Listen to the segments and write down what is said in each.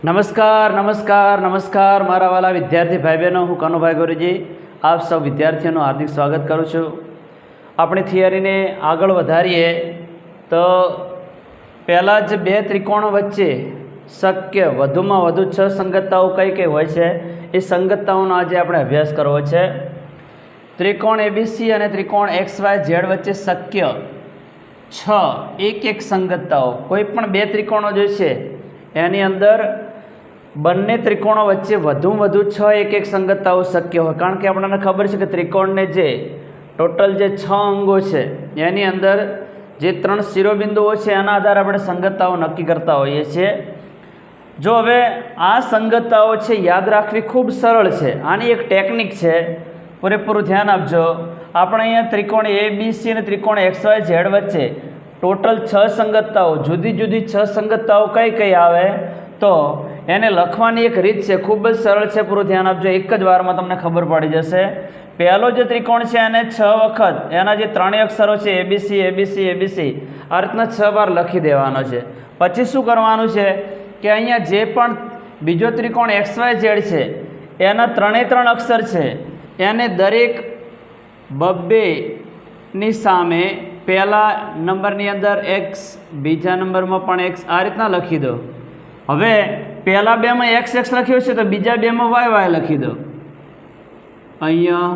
નમસ્કાર નમસ્કાર નમસ્કાર મારા વાલા વિદ્યાર્થી ભાઈ બહેનો, હું કનુભાઈ ગોરીજી આપ સૌ વિદ્યાર્થીઓનું હાર્દિક સ્વાગત કરું છું. આપણી થિયરીને આગળ વધારીએ તો પહેલાં જ બે ત્રિકોણો વચ્ચે શક્ય વધુમાં વધુ 6 સંગતતાઓ કઈ કઈ હોય છે એ સંગતતાઓનો આજે આપણે અભ્યાસ કરવો છે. ત્રિકોણ એબીસી અને ત્રિકોણ XYZ વચ્ચે શક્ય 6 એક સંગતતાઓ. કોઈ પણ બે ત્રિકોણો જે છે એની અંદર બંને ત્રિકોણો વચ્ચે વધુમાં વધુ 6 એક સંગતતાઓ શક્ય હોય. કારણ કે આપણને ખબર છે કે ત્રિકોણને જે ટોટલ જે 6 અંગો છે એની અંદર જે 3 શિરોબિંદુઓ છે એના આધારે આપણે સંગતતાઓ નક્કી કરતા હોઈએ છીએ. જો હવે આ સંગતતાઓ છે યાદ રાખવી ખૂબ સરળ છે. આની એક ટેકનિક છે, પૂરેપૂરું ધ્યાન આપજો. આપણે અહીંયા ત્રિકોણ એબીસી અને ત્રિકોણ XYZ વચ્ચે ટોટલ 6 સંગતતાઓ, જુદી જુદી 6 સંગતતાઓ કઈ કઈ આવે તો એને લખવાની એક રીત છે, ખૂબ જ સરળ છે. પૂરું ધ્યાન આપજો, એક જ વારમાં તમને ખબર પડી જશે. પહેલો જે ત્રિકોણ છે એને 6 વખત એના જે 3 અક્ષરો છે એબીસી એબીસી એબીસી આ રીતના 6 વાર લખી દેવાનો છે. પછી શું કરવાનું છે કે અહીંયા જે પણ બીજો ત્રિકોણ XYZ છે એના 3 અક્ષર છે એને દરેક બબ્બેની સામે પહેલા નંબરની અંદર X, બીજા નંબરમાં પણ X, આ રીતના લખી દો. હવે પહેલા બેમાં XX લખ્યો છે તો બીજા બેમાં YY લખી દો. અહીંયા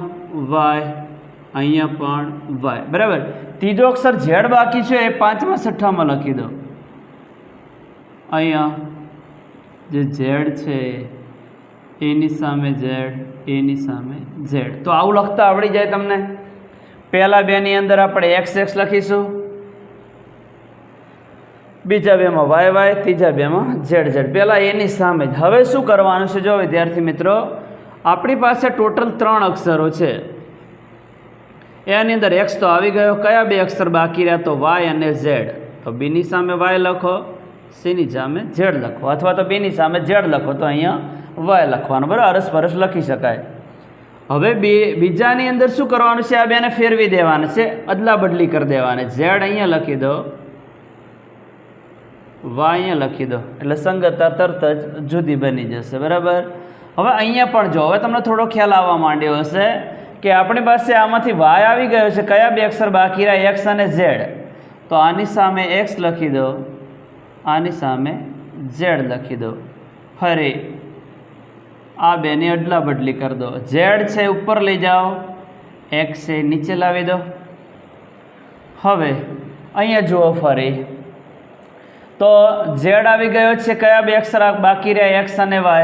Y, અહીંયા પણ Y, બરાબર. ત્રીજો અક્ષર Z બાકી છે એ 5મા 6માં લખી દો. અહીંયા જે Z છે એની સામે Z, એની સામે Z. તો આવું લખતા આવડી જાય તમને. પહેલા બેની અંદર આપણે XX લખીશું, બીજા બેમાં YY, ત્રીજા બેમાં ZZ. પહેલાં એની સામે જ. હવે શું કરવાનું છે જો વિદ્યાર્થી મિત્રો, આપણી પાસે ટોટલ 3 અક્ષરો છે. એની અંદર X તો આવી ગયો. કયા બે અક્ષર બાકી રહ્યા તો Y અને Z. તો બીની સામે Y લખો, સીની સામે Z લખો, અથવા તો બીની સામે Z લખો તો અહીંયા Y લખવાનું. બરાબર, અરસપરસ લખી શકાય. હવે બીજાની અંદર શું કરવાનું છે, આ બેને ફેરવી દેવાના છે, અદલા બદલી કરી દેવાની. Z અહીંયા લખી દો, Y અહીંયા લખી દો, એટલે સંગતતા તરત જ જુદી બની જશે. બરાબર. હવે અહીંયા પણ જો, હવે તમને થોડો ખ્યાલ આવવા માંડ્યો હશે કે આપણી પાસે આમાંથી Y આવી ગયો છે. કયા બે અક્ષર બાકી રહ્યા, X અને Z. તો આની સામે X લખી દો, આની સામે Z લખી દો. ફરી આ બેની અદલા બદલી કરી દો. Z છે ઉપર લઈ જાઓ, X છે નીચે લાવી દો. હવે અહીંયા જુઓ, ફરી તો Z આવી ગયો છે. કયા બે અક્ષર બાકી રહ્યા, X અને Y.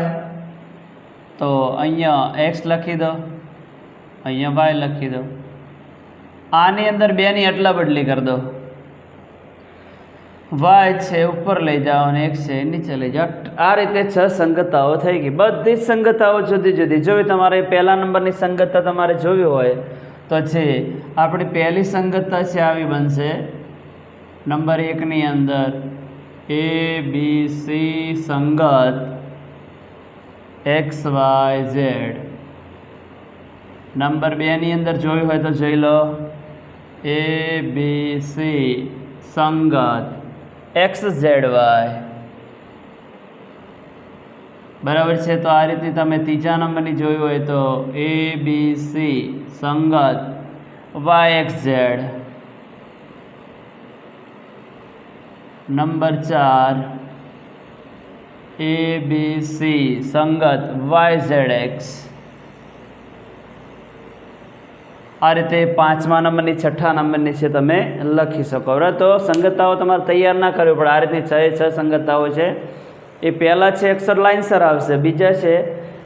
તો અહીંયા X લખી દો, અહીંયા Y લખી દો. આની અંદર બેની અદલા બદલી કરી દો. Y છે ઉપર લઈ જાઓ અને X છે નીચે લઈ જાઓ. આ રીતે 6 સંગતતાઓ થઈ ગઈ. બધી જ સંગતતાઓ જુદી જુદી. જો તમારે પહેલા નંબરની સંગતતા તમારે જોવી હોય તો છે આપણી પહેલી સંગતતા છે આવી બનશે. નંબર 1ની અંદર ABC સંગત XYZ. નંબર 2ની અંદર જોયું હોય તો જોઈ લો, ABC સંગત XZY. બરાબર છે. તો આ રીતે તમે ત્રીજા નંબરની જોયું હોય તો ABC સંગત YXZ. નંબર 4 ABC સંગત YZX. આ રીતે 5મા નંબરની 6થા નંબરની છે તમે લખી શકો. બરાબર. તો સંગતતાઓ તમારે તૈયાર ના કરવી પડે. આ રીતની 6 સંગતતાઓ છે. એ પહેલાં છે અક્ષર લાઇનસર આવશે, બીજા છે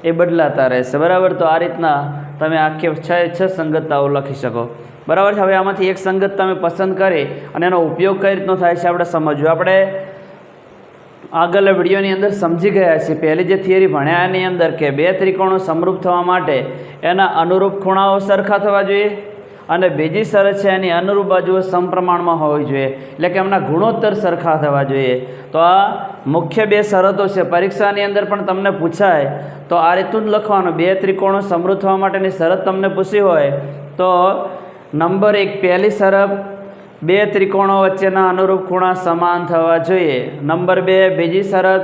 એ બદલાતા રહેશે. બરાબર. તો આ રીતના તમે આખી 6 સંગતતાઓ લખી શકો. બરાબર છે. હવે આમાંથી એક સંગત તમે પસંદ કરી અને એનો ઉપયોગ કઈ રીતનો થાય છે આપણે સમજવું. આપણે આગળ વિડીયોની અંદર સમજી ગયા છીએ, પહેલી જે થિયરી ભણ્યા એની અંદર, કે બે ત્રિકોણો સમરૂપ થવા માટે એના અનુરૂપ ખૂણાઓ સરખા થવા જોઈએ અને બીજી શરત છે એની અનુરૂપ બાજુઓ સમપ્રમાણમાં હોવી જોઈએ, એટલે કે એમના ગુણોત્તર સરખા થવા જોઈએ. તો આ મુખ્ય 2 શરતો છે. પરીક્ષાની અંદર પણ તમને પૂછાય તો આ રીતનું જ લખવાનું. બે ત્રિકોણો સમરૂપ થવા માટેની શરત તમને પૂછી હોય તો નંબર 1 પહેલી શરત, બે ત્રિકોણો વચ્ચેના અનુરૂપ ખૂણા સમાન થવા જોઈએ. નંબર 2 બીજી શરત,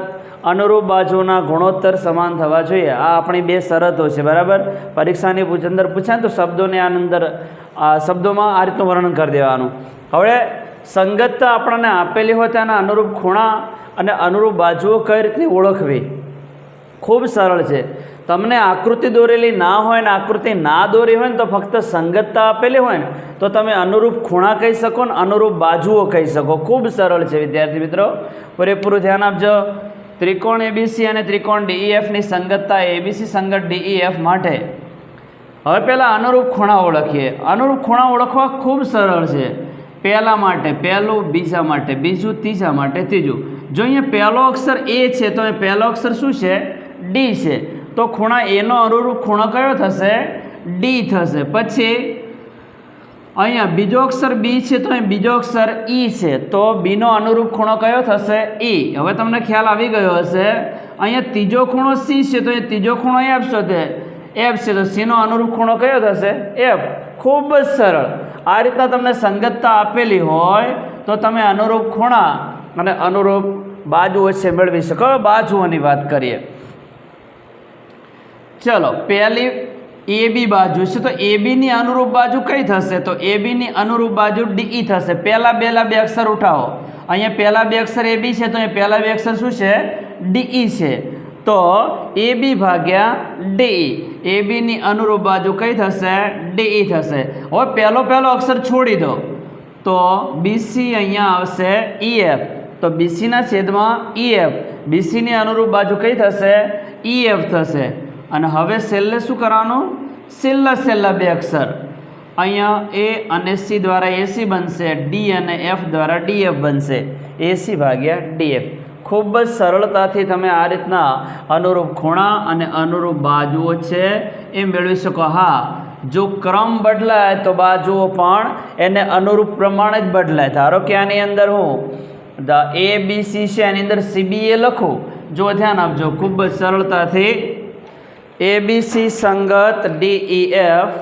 અનુરૂપ બાજુના ગુણોત્તર સમાન થવા જોઈએ. આ આપણી બે શરતો છે, બરાબર. પરીક્ષાની અંદર પૂછાય તો શબ્દોને આની અંદર શબ્દોમાં આ રીતનું વર્ણન કરી દેવાનું. હવે સંગતતા આપણને આપેલી હોય તેના અનુરૂપ ખૂણા અને અનુરૂપ બાજુઓ કઈ રીતની ઓળખવી, ખૂબ સરળ છે. તમને આકૃતિ દોરેલી ના હોય ને આકૃતિ ના દોરી હોય ને તો ફક્ત સંગતતા આપેલી હોય ને તો તમે અનુરૂપ ખૂણા કહી શકો ને અનુરૂપ બાજુઓ કહી શકો. ખૂબ સરળ છે વિદ્યાર્થી મિત્રો, પૂરેપૂરું ધ્યાન આપજો. ત્રિકોણ એબીસી અને ત્રિકોણ ડીઈએફની સંગતતા એબીસી સંગત ડીઈએફ માટે હવે પહેલાં અનુરૂપ ખૂણા ઓળખીએ. અનુરૂપ ખૂણા ઓળખવા ખૂબ સરળ છે. પહેલા માટે પહેલું, બીજા માટે બીજું, ત્રીજા માટે ત્રીજું. જો અહીંયા પહેલો અક્ષર એ છે તો એ પહેલો અક્ષર શું છે? ડી છે. તો ખૂણા એનો અનુરૂપ ખૂણો કયો થશે? ડી થશે. પછી અહીંયા બીજો અક્ષર બી છે તો અહીં બીજો અક્ષર ઈ છે, તો બીનો અનુરૂપ ખૂણો કયો થશે? ઈ. હવે તમને ખ્યાલ આવી ગયો હશે. અહીંયા ત્રીજો ખૂણો સી છે તો એ ત્રીજો ખૂણો એફ છે, એફ છે, તો સીનો અનુરૂપ ખૂણો કયો થશે? એફ. ખૂબ જ સરળ. આ રીતના તમને સંગતતા આપેલી હોય તો તમે અનુરૂપ ખૂણા અને અનુરૂપ બાજુઓ છે મેળવી શકો. બાજુઓની વાત કરીએ. ચલો, પહેલી એ બી બાજુ છે તો એ બીની અનુરૂપ બાજુ કઈ થશે? તો એ બીની અનુરૂપ બાજુ ડીઈ થશે. પહેલા બે અક્ષર ઉઠાવો. અહીંયા પહેલા બે અક્ષર એ બી છે તો એ પહેલા બે અક્ષર શું છે? ડીઈ છે. તો એ બી ભાગ્યા ડીઈ, એ બીની અનુરૂપ બાજુ કઈ થશે? ડીઈ થશે. હવે પહેલો અક્ષર છોડી દો તો બીસી અહીંયા આવશે ઈએફ, તો બીસીના છેદમાં ઈએફ, બીસીની અનુરૂપ બાજુ કઈ થશે? ઈએફ થશે. અને હવે છેલ્લે શું કરવાનું? છેલ્લા બે અક્ષર અહીંયા એ અને સી દ્વારા એસી બનશે, ડી અને એફ દ્વારા ડીએફ બનશે. એસી ભાગ્યા ડીએફ. ખૂબ જ સરળતાથી તમે આ રીતના અનુરૂપ ખૂણા અને અનુરૂપ બાજુઓ છે એ મેળવી શકો. હા, જો ક્રમ બદલાય તો બાજુઓ પણ એને અનુરૂપ પ્રમાણે જ બદલાય. ધારો કે આની અંદર હું એ બી સી છે, એની અંદર સીબી એ લખું. જો ધ્યાન આપજો, ખૂબ જ સરળતાથી એબીસી સંગત ડીઈએફ.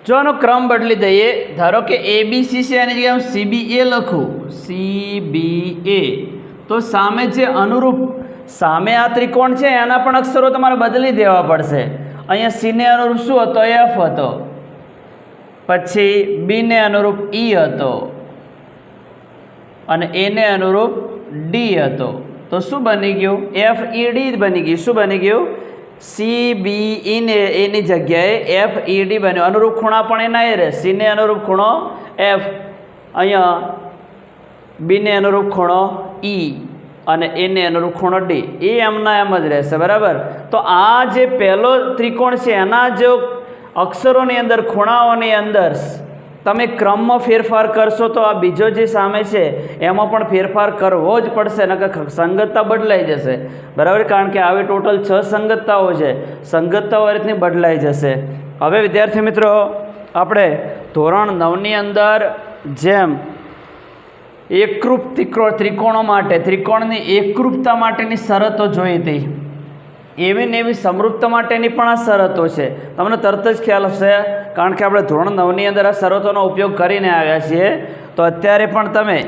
જો આનો ક્રમ બદલી દઈએ, ધારો કે એબીસી છે એની જગ્યાએ હું સીબીએ લખું, સીબીએ, તો સામે જે અનુરૂપ સામે આ ત્રિકોણ છે એના પણ અક્ષરો તમારે બદલી દેવા પડશે. અહીંયા સીને અનુરૂપ શું હતો? એફ હતો. પછી બીને અનુરૂપ ઈ હતો અને એને અનુરૂપ ડી હતો. તો શું બની ગયું? એફ ઈ ડી બની ગયું. શું બની ગયું? સી બી ઈ ને એની જગ્યાએ એફ ઈ ડી બન્યું. અનુરૂપ ખૂણા પણ એના એ રહે. સીને અનુરૂપ ખૂણો એફ, અહીંયા બીને અનુરૂપ ખૂણો ઈ અને એને અનુરૂપ ખૂણો ડી. એ એમના એમ જ રહેશે, બરાબર. તો આ જે પહેલો ત્રિકોણ છે એના જો અક્ષરોની અંદર, ખૂણાઓની અંદર તમે ક્રમમાં ફેરફાર કરશો તો આ બીજો જે સામે છે એમાં પણ ફેરફાર કરવો જ પડશે, નકર સંગતતા બદલાઈ જશે, બરાબર. કારણ કે આવી ટોટલ 6 સંગતતાઓ છે. સંગતતાઓ આ રીતની બદલાઈ જશે. હવે વિદ્યાર્થી મિત્રો, આપણે ધોરણ 9ની અંદર જેમ એકરૂપ ત્રિકોણો માટે ત્રિકોણની એકરૂપતા માટેની શરતો જોઈ હતી, એવી ને એવી સમરૂપતા માટેની પણ આ શરતો છે. તમને તરત જ ખ્યાલ હશે, કારણ કે આપણે ધોરણ 9ની અંદર આ શરતોનો ઉપયોગ કરીને આવ્યા છીએ. તો અત્યારે પણ તમે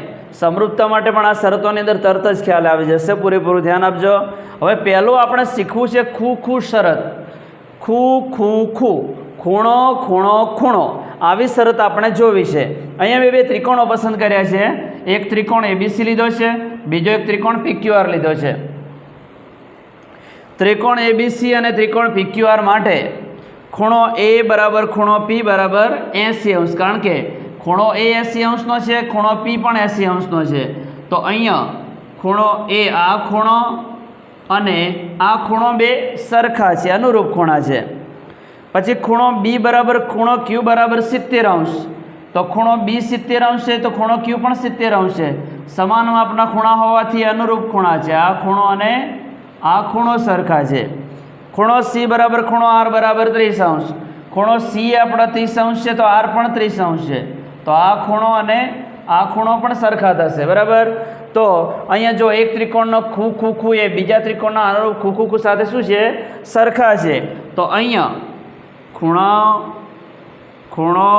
સમરૂપતા માટે પણ આ શરતોની અંદર તરત જ ખ્યાલ આવી જશે. પૂરેપૂરું ધ્યાન આપજો. હવે પહેલું આપણે શીખવું છે ખૂ શરત. ખૂ, ખૂણો ખૂણો ખૂણો, આવી શરત આપણે જોવી છે. અહીંયા બે ત્રિકોણો પસંદ કર્યા છે. એક ત્રિકોણ એબીસી લીધો છે, બીજો એક ત્રિકોણ પીક્યુઆર લીધો છે. ત્રિકોણ એબીસી અને ત્રિકોણ પીક્યુઆર માટે ખૂણો એ બરાબર ખૂણો પી બરાબર 80°, કારણ કે ખૂણો એ 80°નો છે, ખૂણો પી પણ 80°નો છે. તો અહીંયા ખૂણો એ, આ ખૂણો અને આ ખૂણો બે સરખા છે, અનુરૂપ ખૂણા છે. પછી ખૂણો બી બરાબર ખૂણો ક્યુ બરાબર 70°. તો ખૂણો બી 70° છે તો ખૂણો ક્યુ પણ 70° છે. સમાન માપના ખૂણા હોવાથી અનુરૂપ ખૂણા છે. આ ખૂણો અને આ ખૂણો સરખા છે. ખૂણો સી બરાબર ખૂણો આર બરાબર 30°. ખૂણો સી આપણા 30° છે તો આર પણ 30° છે. તો આ ખૂણો અને આ ખૂણો પણ સરખા થશે, બરાબર. તો અહીંયા જો એક ત્રિકોણનો ખૂ એ બીજા ત્રિકોણના અનુરૂપ ખૂ સાથે શું છે? સરખા છે. તો અહીંયા ખૂણો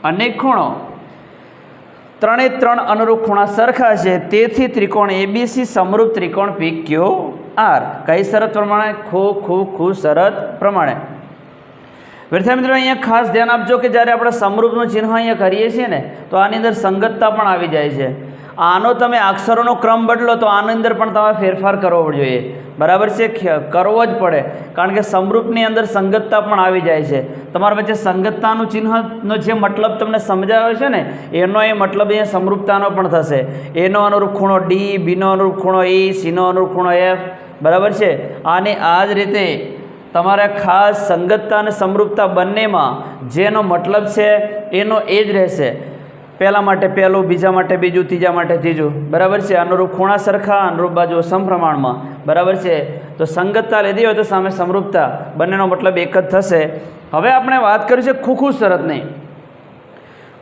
અને ખૂણો, ત્રણે ત્રણ અનુરૂપ ખૂણા સરખા છે, તેથી ત્રિકોણ એબીસી સમરૂપ ત્રિકોણ PQR. કઈ શરત પ્રમાણે? ખૂ શરત પ્રમાણે. વિદ્યાર્થી મિત્રો, અહીંયા ખાસ ધ્યાન આપજો કે જ્યારે આપણે સમરૂપનું ચિહ્ન અહીંયા કરીએ છીએ ને, તો આની અંદર સંગતતા પણ આવી જાય છે. આનો તમે અક્ષરોનો ક્રમ બદલો તો આની અંદર પણ તમે ફેરફાર કરવો જોઈએ. બરાબર છે, કરવો જ પડે, કારણ કે સમરૂપની અંદર સંગતતા પણ આવી જાય છે. તમારા વચ્ચે સંગતતાનું ચિહ્નનો જે મતલબ તમને સમજાવ્યો છે ને, એનો એ મતલબ અહીંયા સમરૂપતાનો પણ થશે. એનો અનુરૂપ ખૂણો ડી, બીનો અનુરૂપ ખૂણો E, સીનો અનુરૂપ ખૂણો F. બરાબર છે. આને આ જ રીતે તમારે ખાસ સંગતતા અને સમરૂપતા બંનેમાં જેનો મતલબ છે એનો એ જ રહેશે. પહેલા માટે પહેલું, બીજા માટે બીજું, ત્રીજા માટે ત્રીજું. બરાબર છે. અનુરૂપ ખૂણા સરખા, અનુરૂપ બાજુઓ સમપ્રમાણમાં. બરાબર છે. તો સંગતતા લીધી હોય તો સામે સમરૂપતા, બંનેનો મતલબ એક જ થશે. હવે આપણે વાત કરી છે ખૂ શરતની.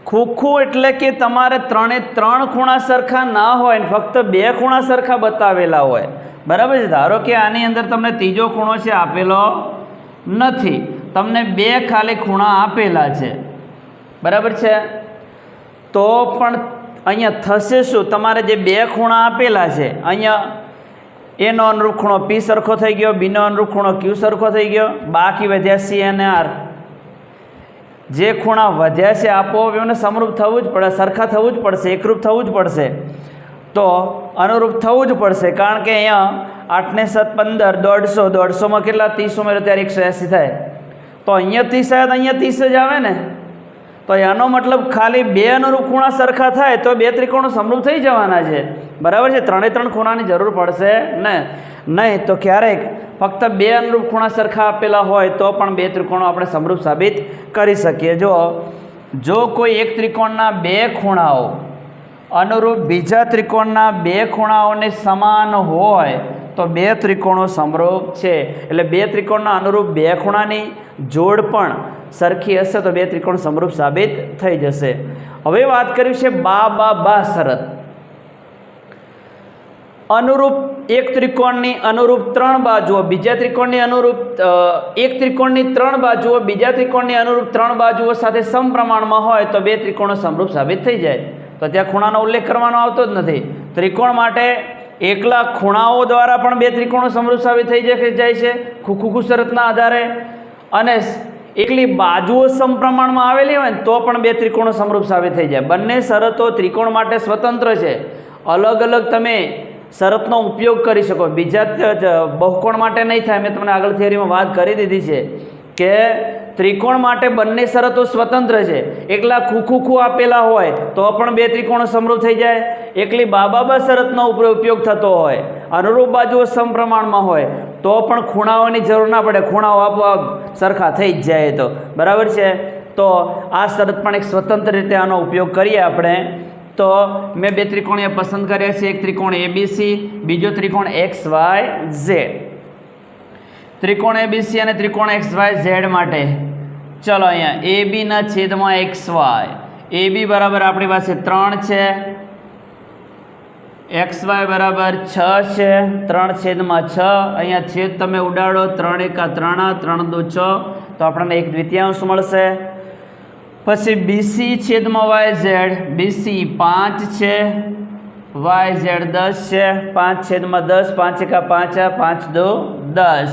ખૂ એટલે કે તમારે ત્રણે ત્રણ ખૂણા સરખા ના હોય ને ફક્ત બે ખૂણા સરખા બતાવેલા હોય. બરાબર છે. ધારો કે આની અંદર તમને ત્રીજો ખૂણો છે આપેલો નથી, તમને બે ખાલી ખૂણા આપેલા છે. બરાબર છે. તો પણ અહીંયા થશે શું? તમારે જે બે ખૂણા આપેલા છે, અહીંયા એનો અનુરૂપ ખૂણો P સરખો થઈ ગયો, બીનો અનુરૂપ ખૂણો Q સરખો થઈ ગયો, બાકી વધ્યા C અને R. જે ખૂણા વધ્યા છે આપોઆપ એમને સમરૂપ થવું જ પડે, સરખા થવું જ પડશે, એકરૂપ થવું જ પડશે. તો અનુરૂપ થવું જ પડશે, કારણ કે અહીંયા 8 ને 7 15, 150, 150માં કેટલા 30 ઉમેરો ત્યારે 180 થાય. તો અહીંયા 30 આવે તો અહીંયા 30 જ આવે ને. તો એનો મતલબ ખાલી બે અનુરૂપ ખૂણા સરખા થાય તો બે ત્રિકોણો સમરૂપ થઈ જવાના છે. બરાબર છે. ત્રણે ત્રણ ખૂણાની જરૂર પડશે ને નહીં. તો ક્યારેક ફક્ત બે અનુરૂપ ખૂણા સરખા આપેલા હોય તો પણ બે ત્રિકોણો આપણે સમરૂપ સાબિત કરી શકીએ. જો કોઈ એક ત્રિકોણના બે ખૂણાઓ અનુરૂપ બીજા ત્રિકોણના બે ખૂણાઓને સમાન હોય તો બે ત્રિકોણો સમરૂપ છે. એટલે બે ત્રિકોણના અનુરૂપ બે ખૂણાની જોડ પણ સરખી હશે તો બે ત્રિકોણ સમરૂપ સાબિત થઈ જશે. હવે વાત કરી છે બા શરત. અનુરૂપ એક ત્રિકોણની અનુરૂપ ત્રણ બાજુઓ બીજા ત્રિકોણની અનુરૂપ એક ત્રિકોણની ત્રણ બાજુઓ બીજા ત્રિકોણની અનુરૂપ ત્રણ બાજુઓ સાથે સમપ્રમાણમાં હોય તો બે ત્રિકોણો સમરૂપ સાબિત થઈ જાય. તો ત્યાં ખૂણાનો ઉલ્લેખ કરવાનો આવતો જ નથી. ત્રિકોણ માટે એકલા ખૂણાઓ દ્વારા પણ બે ત્રિકોણો સમરૂપ સાબિત થઈ જાય છે ખૂ શરતના આધારે. અને એકલી બાજુઓ સમપ્રમાણમાં આવેલી હોય ને તો પણ બે ત્રિકોણો સમરૂપ સાબિત થઈ જાય. બંને શરતો ત્રિકોણ માટે સ્વતંત્ર છે. અલગ અલગ તમે શરતનો ઉપયોગ કરી શકો, બીજા બહુકોણ માટે નહીં થાય. મેં તમને આગળ થિયરીમાં વાત કરી દીધી છે કે ત્રિકોણ માટે બંને શરતો સ્વતંત્ર છે. એકલા ખૂ આપેલા હોય તો પણ બે ત્રિકોણો સમરૂપ થઈ જાય. એકલી બા શરતનો ઉપયોગ થતો હોય, અનુરૂપ બાજુઓ સમપ્રમાણમાં હોય તો પણ ખૂણાઓની જરૂર ના પડે, ખૂણાઓ આપોઆપ સરખા થઈ જ જાય. તો બરાબર છે. તો આ શરત પણ એક સ્વતંત્ર રીતે આનો ઉપયોગ કરીએ આપણે. તો મેં બે ત્રિકોણ પસંદ કર્યા છે. એક ત્રિકોણ ABC, બીજો ત્રિકોણ XYZ. ત્રિકોણ ABC અને ત્રિકોણ XYZ માટે ચલો અહીંયા AB ના છેદમાં XY. AB બરાબર આપણી પાસે 3 છે, XY બરાબર 6 છે. 3/6. અહીંયા છેદ તમે ઉડાડો, 3 × 3, 3 × 2 = 6, તો આપણને 1/2 મળશે. પછી BC છેદમાં YZ. BC 5 છે, YZ 10 છે. 5/10, 5 × 5, 5 × 2 10.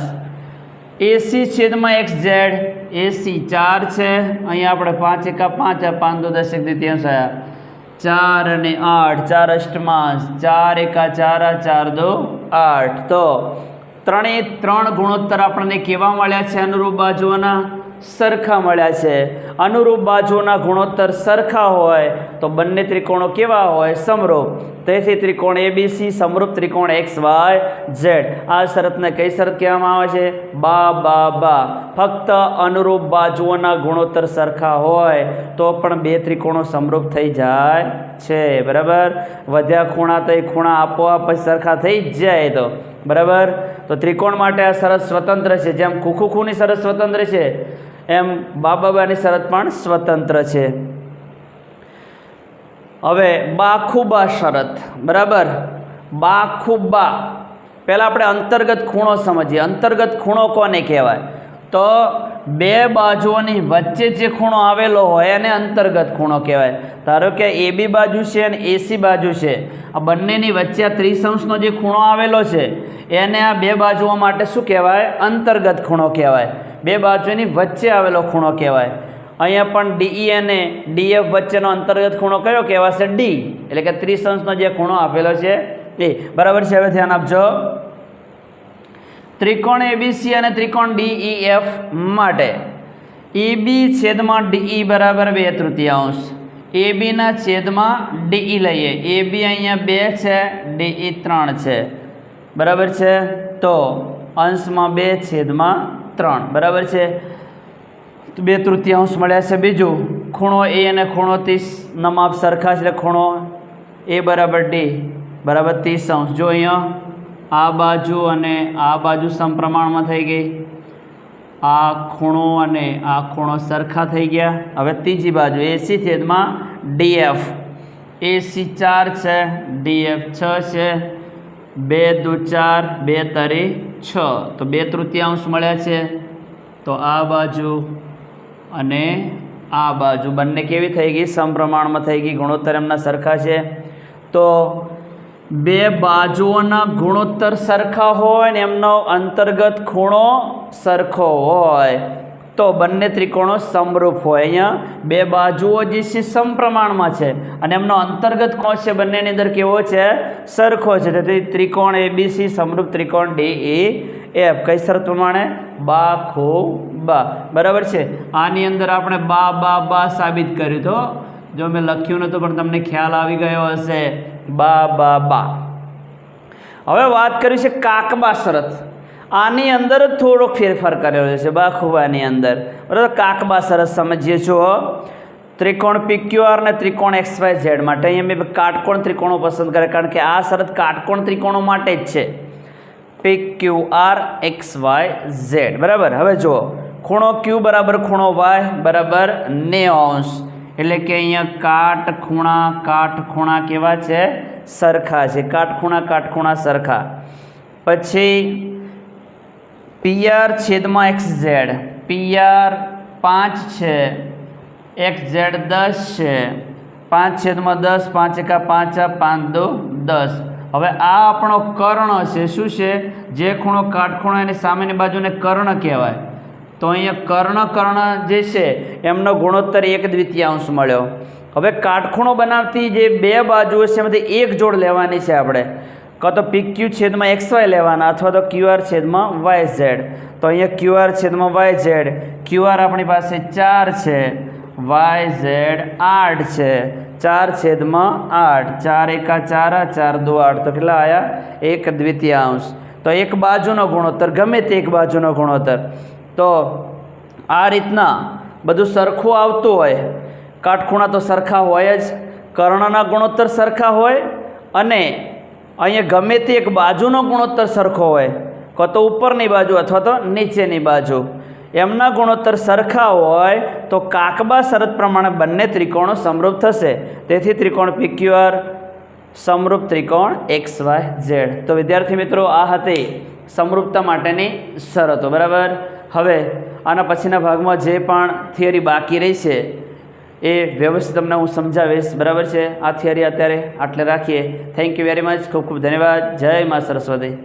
AC છેદમાં XZ. AC 4 છે. અહીંયા આપણે 5 × 5, 5 × 2 10, 1/2 4 અને 8, 4 અષ્ટમાંશ, 4 × 4, 4 × 2 8. તો ત્રણે ત્રણ ગુણોત્તર આપણને કેવા મળ્યા છે? અનુરૂપ બાજુઓના સરખા મળ્યા છે. અનુરૂપ બાજુઓના ગુણોત્તર સરખા હોય તો બંને ત્રિકોણો કેવા હોય? સમરૂપ. તેથી ત્રિકોણ ABC સમરૂપ ત્રિકોણ XYZ. આ શરતને કઈ શરત કહેવામાં આવે છે? બા. ફક્ત અનુરૂપ બાજુઓના ગુણોત્તર સરખા હોય તો પણ બે ત્રિકોણો સમરૂપ થઈ જાય છે. બરાબર. વધ્યા ખૂણા તો એ ખૂણા આપોઆપ સરખા થઈ જ જાય. તો બરાબર. તો ત્રિકોણ માટે આ શરત સ્વતંત્ર છે. જેમ ખૂની શરત સ્વતંત્ર છે એમ બાની શરત પણ સ્વતંત્ર છે. હવે બા શરત. બરાબર. બા પહેલાં આપણે અંતર્ગત ખૂણો સમજીએ. અંતર્ગત ખૂણો કોને કહેવાય? તો બે બાજુઓની વચ્ચે જે ખૂણો આવેલો હોય એને અંતર્ગત ખૂણો કહેવાય. ધારો કે AB બાજુ છે અને AC બાજુ છે, આ બંનેની વચ્ચે આ 30° જે ખૂણો આવેલો છે એને આ બે બાજુઓ માટે શું કહેવાય? અંતર્ગત ખૂણો કહેવાય. બે બાજુની વચ્ચે આવેલો ખૂણો કહેવાય. અહીંયા પણ DE અને DF વચ્ચેનો અંતર્ગત ખૂણો કયો કહેવાશે? D, એટલે કે 30° જે ખૂણો આપેલો છે એ. બરાબર છે. હવે ધ્યાન આપજો. ત્રિકોણ ABC અને ત્રિકોણ DEF માટે EB છેદમાં DE બરાબર 2/3. AB ના છેદમાં DE લઈએ. AB અહીંયા 2 છે, DE 3 છે. બરાબર છે. તો અંશમાં 2/3. બરાબર છે. 2/3 મળ્યા છે. બીજું ખૂણો A અને ખૂણો 30 માપ સરખા છે, એટલે ખૂણો A બરાબર D બરાબર 30°. જો અહીંયા આ બાજુ અને આ બાજુ સમપ્રમાણમાં થઈ ગઈ, આ ખૂણો અને આ ખૂણો સરખા થઈ ગયા. હવે ત્રીજી બાજુ AC છેદમાં DF. AC 4 છે, DF 6 છે. 2 દુ 4, 2 તરી 6, તો 2/3 મળ્યા છે. તો આ બાજુ અને આ બાજુ બંને કેવી થઈ ગઈ? સમપ્રમાણમાં થઈ ગઈ. ગુણોત્તર એમના સરખા છે. તો બે બાજુઓના ગુણોત્તર સરખા હોય ને એમનો અંતર્ગત ખૂણો સરખો હોય તો બંને ત્રિકોણો સમરૂપ હોય. અહીંયા બે બાજુઓ જે છે સમપ્રમાણમાં છે અને એમનો અંતર્ગત ખૂણો છે બંનેની અંદર કેવો છે? સરખો છે. તેથી ત્રિકોણ ABC સમરૂપ ત્રિકોણ DEF. કઈ શરત પ્રમાણે? બાખુબા. બરાબર છે. આની અંદર આપણે બા સાબિત કર્યું તો, જો મેં લખ્યું નહોતું પણ તમને ખ્યાલ આવી ગયો હશે. બા. હવે વાત કરી છે કાકબા શરત. આની અંદર થોડોક ફેરફાર કરેલો છે બાખુબાની અંદર. બરાબર. કાકબા શરત સમજીએ છો. ત્રિકોણ PQR ને ત્રિકોણ XYZ માટે અહીંયા મેં કાટકોણ ત્રિકોણો પસંદ કરે, કારણ કે આ શરત કાટકોણ ત્રિકોણો માટે જ છે. PQR XYZ. બરાબર. હવે જુઓ, ખૂણો Q બરાબર ખૂણો Y બરાબર 90°. એટલે કે અહીંયા કાટખૂણા કેવા છે? સરખા છે. કાટખૂણા સરખા. પછી PR છેદમાં XZ. PR 5 છે, XZ 10 છે. 5 છેદમાં 10, 5 એકા 5, 5 દુ 10. હવે આ આપણો કર્ણ છે. શું છે? જે ખૂણો કાટખૂણો એની સામેની બાજુને કર્ણ કહેવાય. તો અહીંયા કર્ણ જે છે એમનો ગુણોત્તર 1/2 મળ્યો. હવે કાટખૂણો બનાવતી જે બે બાજુઓ છે એમાંથી એક જોડ લેવાની છે આપણે. કાં તો PQ છેદમાં XY લેવાના અથવા તો QR છેદમાં YZ. તો અહીંયા QR છેદમાં YZ. QR આપણી પાસે 4 છે, YZ 8 છે. 4 છેદમાં 8, 4 એકા 4, 4 દુ 8, તો કેટલા આવ્યા? 1/2. તો એક બાજુનો ગુણોત્તર, ગમે તે એક બાજુનો ગુણોત્તર. તો આ રીતના બધું સરખું આવતું હોય. કાટખૂણા તો સરખા હોય જ, કર્ણના ગુણોત્તર સરખા હોય અને અહીંયા ગમે તે એક બાજુનો ગુણોત્તર સરખો હોય, કાં તો ઉપરની બાજુ અથવા તો નીચેની બાજુ, એમના ગુણોત્તર સરખા હોય તો કાકબા શરત પ્રમાણે બંને ત્રિકોણો સમરૂપ થશે. તેથી ત્રિકોણ PQR સમરૂપ ત્રિકોણ XYZ. તો વિદ્યાર્થી મિત્રો, આ હતી સમરૂપતા માટેની શરતો. બરાબર. હવે આના પછીના ભાગમાં જે પણ થિયરી બાકી રહી છે એ વ્યવસ્થિત તમને હું સમજાવીશ. બરાબર છે. આ થિયરી અત્યારે આટલે રાખીએ. Thank you very much. ખૂબ ખૂબ ધન્યવાદ. જય મા સરસ્વતી.